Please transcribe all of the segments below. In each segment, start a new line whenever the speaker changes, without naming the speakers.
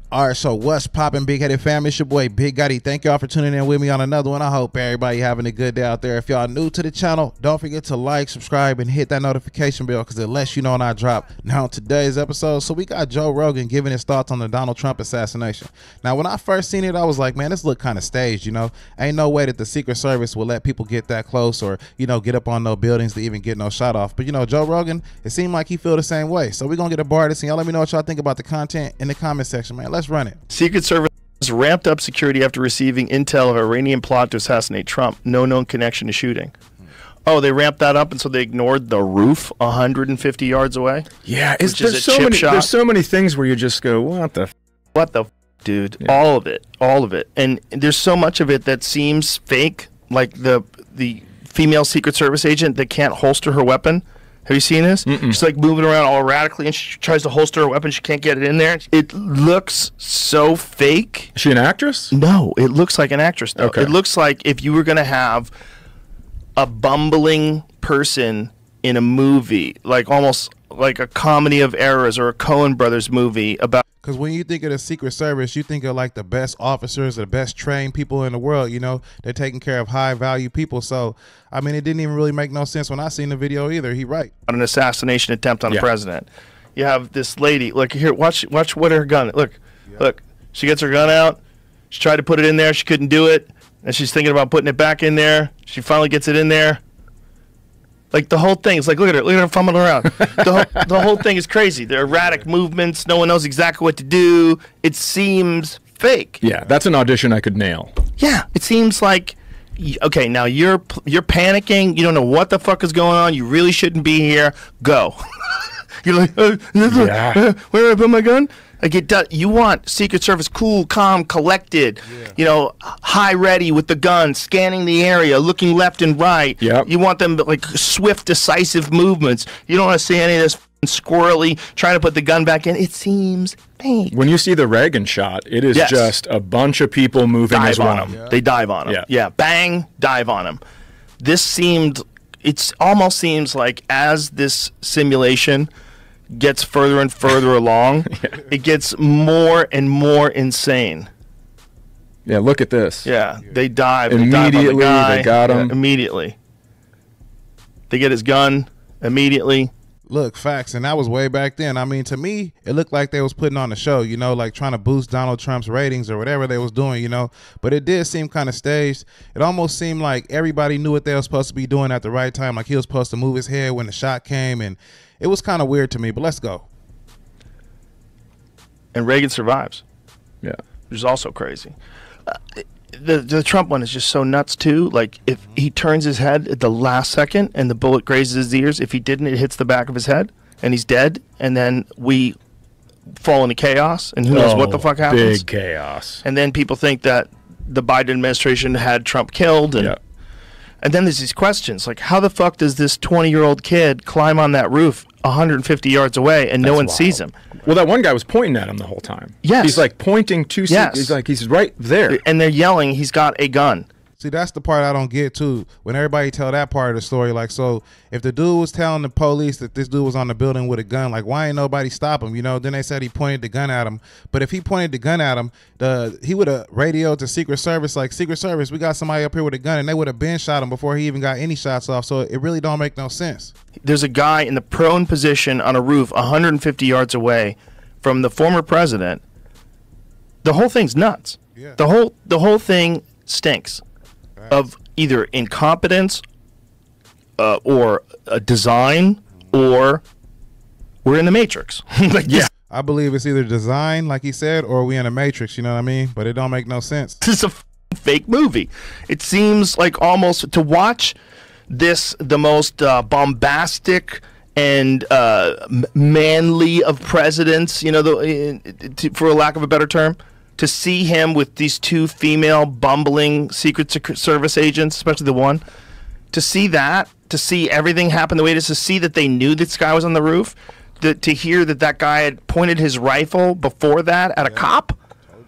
All right, so what's poppin', Big Headed fam? It's your boy Big Gotti. Thank y'all for tuning in with me on another one. I hope everybody having a good day out there. If y'all new to the channel, don't forget to like, subscribe, and hit that notification bell because it lets you know when I drop. Now, on today's episode, so we got Joe Rogan giving his thoughts on the Donald Trump assassination. Now, when I first seen it, I was like, man, this look kind of staged, you know? Ain't no way that the Secret Service will let people get that close or, you know, get up on no buildings to even get no shot off. But, you know, Joe Rogan, it seemed like he feel the same way. So we're going to get a bar of this, and y'all let me know what y'all think about the content in the comment section, man. Let's run it.
Secret Service ramped up security after receiving intel of an Iranian plot to assassinate Trump. No known connection to shooting. Oh, they ramped that up, and so they ignored the roof 150 yards away?
Yeah, there's so many things where you just go, what the
dude?
Yeah.
All of it. And there's so much of it that seems fake, like the female Secret Service agent that can't holster her weapon. Have you seen this? She's like moving around all erratically, and she tries to holster her weapon. She can't get it in there. It looks so fake.
Is she an actress?
No, it looks like an actress, though.
Okay.
It looks like if you were going to have a bumbling person in a movie, like almost like a comedy of errors or a Coen Brothers movie about.
Because when you think of the Secret Service, you think of like the best officers, the best trained people in the world, you know, they're taking care of high value people. So, I mean, it didn't even really make no sense when I seen the video either. He right.
An assassination attempt on the president. You have this lady, look here, watch what her gun, look, she gets her gun out. She tried to put it in there. She couldn't do it. And she's thinking about putting it back in there. She finally gets it in there. Like the whole thing, it's like, look at her fumbling around. The whole thing is crazy. They're erratic movements. No one knows exactly what to do. It seems fake.
Yeah, that's an audition I could nail.
Yeah, it seems like, okay, now you're panicking. You don't know what the fuck is going on. You really shouldn't be here. Go. You're like, where do I put my gun? Like you want Secret Service cool, calm, collected, you know, high ready with the gun, scanning the area, looking left and right.
Yep.
You want them like swift, decisive movements. You don't want to see any of this squirrely trying to put the gun back in. It seems fake.
When you see the Reagan shot, it is just a bunch of people moving as one.
Yeah. They dive on him. Yeah, bang, dive on him. It almost seems like as this simulation gets further and further along, it gets more and more insane.
Yeah, look at this.
Yeah, they dive.
Immediately,
they
got him.
Immediately. They get his gun immediately.
Look, facts, and that was way back then. I mean, to me, it looked like they was putting on a show, you know, like trying to boost Donald Trump's ratings or whatever they was doing, you know. But it did seem kind of staged. It almost seemed like everybody knew what they were supposed to be doing at the right time. Like he was supposed to move his head when the shot came, and it was kind of weird to me, but let's go.
And Reagan survives.
Yeah.
Which is also crazy. The Trump one is just so nuts, too. Like, if he turns his head at the last second and the bullet grazes his ears, if he didn't, it hits the back of his head, and he's dead, and then we fall into chaos, and who knows what the fuck happens.
Big chaos.
And then people think that the Biden administration had Trump killed, and and then there's these questions, like, how the fuck does this 20-year-old kid climb on that roof 150 yards away and no one sees him?
Well, that one guy was pointing at him the whole time.
Yes.
He's like pointing to he's right there.
And they're yelling, he's got a gun.
See, that's the part I don't get, too. When everybody tell that part of the story, like, so if the dude was telling the police that this dude was on the building with a gun, like, why ain't nobody stop him? You know, then they said he pointed the gun at him. But if he pointed the gun at him, he would have radioed to Secret Service, like, Secret Service, we got somebody up here with a gun, and they would have been shot him before he even got any shots off. So it really don't make no sense.
There's a guy in the prone position on a roof 150 yards away from the former president. The whole thing's nuts.
Yeah.
The whole thing stinks of either incompetence or a design, or we're in the Matrix.
I believe it's either design, like he said, or we in a Matrix, you know what I mean? But it don't make no sense.
This is a fake movie. It seems like almost to watch this, the most bombastic and manly of presidents, you know, for a lack of a better term, to see him with these two female bumbling Secret Service agents, especially the one, to see that, to see everything happen the way it is, to see that they knew this guy was on the roof, to hear that guy had pointed his rifle before that at a cop.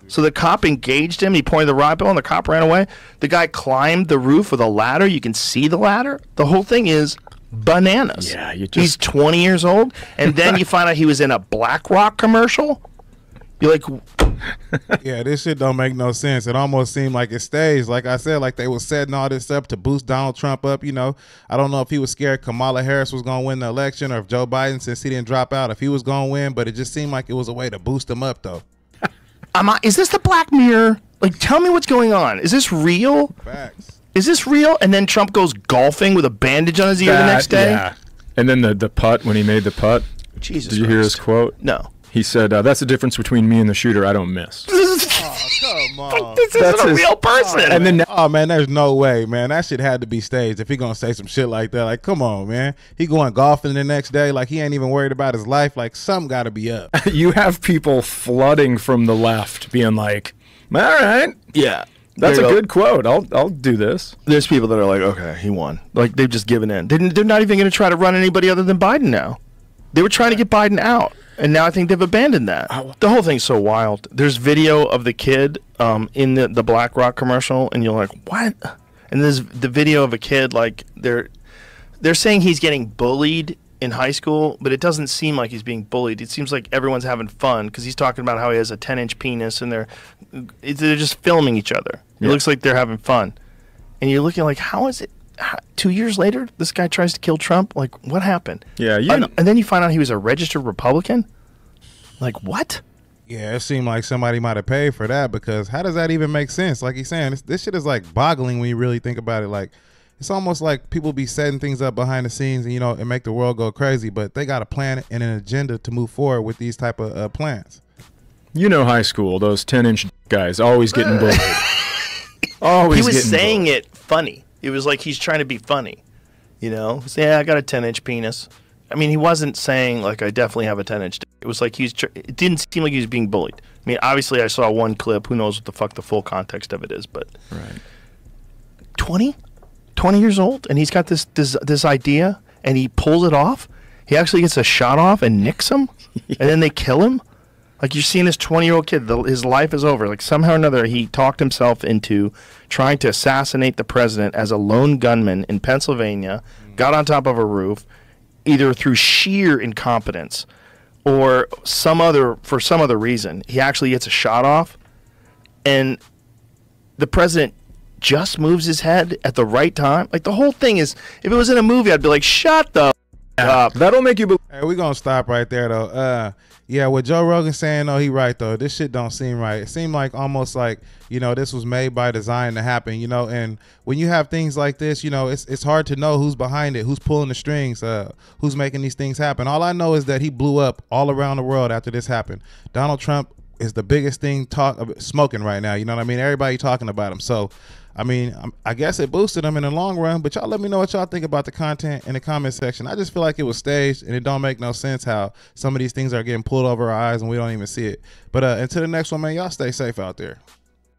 So the cop engaged him. He pointed the rifle, and the cop ran away. The guy climbed the roof with a ladder. You can see the ladder. The whole thing is bananas.
Yeah,
he's 20 years old, and then you find out he was in a BlackRock commercial. You're like,
Yeah, this shit don't make no sense. It almost seemed like it staged. Like I said, like they was setting all this up to boost Donald Trump up. You know, I don't know if he was scared Kamala Harris was going to win the election, or if Joe Biden, since he didn't drop out, if he was going to win. But it just seemed like it was a way to boost him up, though.
Is this the Black Mirror? Like, tell me what's going on. Is this real?
Facts.
Is this real? And then Trump goes golfing with a bandage on his ear the next day?
Yeah. And then the putt, when he made the putt.
Jesus
Did you hear his quote?
No.
He said, that's the difference between me and the shooter. I don't miss.
Oh, come on.
This isn't a real person.
And then
Oh, man, there's no way, man. That shit had to be staged if he going to say some shit like that. Like, come on, man. He going golfing the next day. Like, he ain't even worried about his life. Like, something got to be up.
you have people flooding from the left being like, all right.
Yeah.
That's a good quote. I'll do this.
There's people that are like, okay, he won. Like, they've just given in. They're not even going to try to run anybody other than Biden now. They were trying to get Biden out, and now I think they've abandoned that. The whole thing's so wild. There's video of the kid in the BlackRock commercial, and you're like, what? And there's the video of a kid, like, they're saying he's getting bullied in high school, but it doesn't seem like he's being bullied. It seems like everyone's having fun because he's talking about how he has a 10-inch penis, and they're just filming each other. It looks like they're having fun. And you're looking like, how is it? 2 years later, this guy tries to kill Trump? Like, what happened?
Yeah,
and then you find out he was a registered Republican? Like, what?
Yeah, it seemed like somebody might have paid for that, because how does that even make sense? Like he's saying, this shit is like boggling when you really think about it. Like, it's almost like people be setting things up behind the scenes and, you know, and make the world go crazy, but they got a plan and an agenda to move forward with these type of plans.
You know, high school, those 10-inch guys always getting bullied.
He was saying it funny. It was like he's trying to be funny, you know? Say, yeah, I got a 10-inch penis. I mean, he wasn't saying, like, I definitely have a 10-inch. It was like it didn't seem like he was being bullied. I mean, obviously, I saw one clip. Who knows what the fuck the full context of it is, but...
Right.
20 years old, and he's got this idea, and he pulls it off. He actually gets a shot off and nicks him, and then they kill him. Like, you're seeing this 20-year-old kid, his life is over. Like, somehow or another, he talked himself into trying to assassinate the president as a lone gunman in Pennsylvania, got on top of a roof, either through sheer incompetence or for some other reason. He actually gets a shot off, and the president just moves his head at the right time. Like, the whole thing is, if it was in a movie, I'd be like, shut the up.
That'll make you believe.
Hey, we're going to stop right there, though. Yeah, what Joe Rogan saying, though, he right, though. This shit don't seem right. It seemed like almost like, you know, this was made by design to happen, you know. And when you have things like this, you know, it's hard to know who's behind it, who's pulling the strings, who's making these things happen. All I know is that he blew up all around the world after this happened. Donald Trump is the biggest thing smoking right now. You know what I mean? Everybody talking about him. So, I mean, I guess it boosted him in the long run, but y'all let me know what y'all think about the content in the comment section. I just feel like it was staged, and it don't make no sense how some of these things are getting pulled over our eyes and we don't even see it. But until the next one, man, y'all stay safe out there.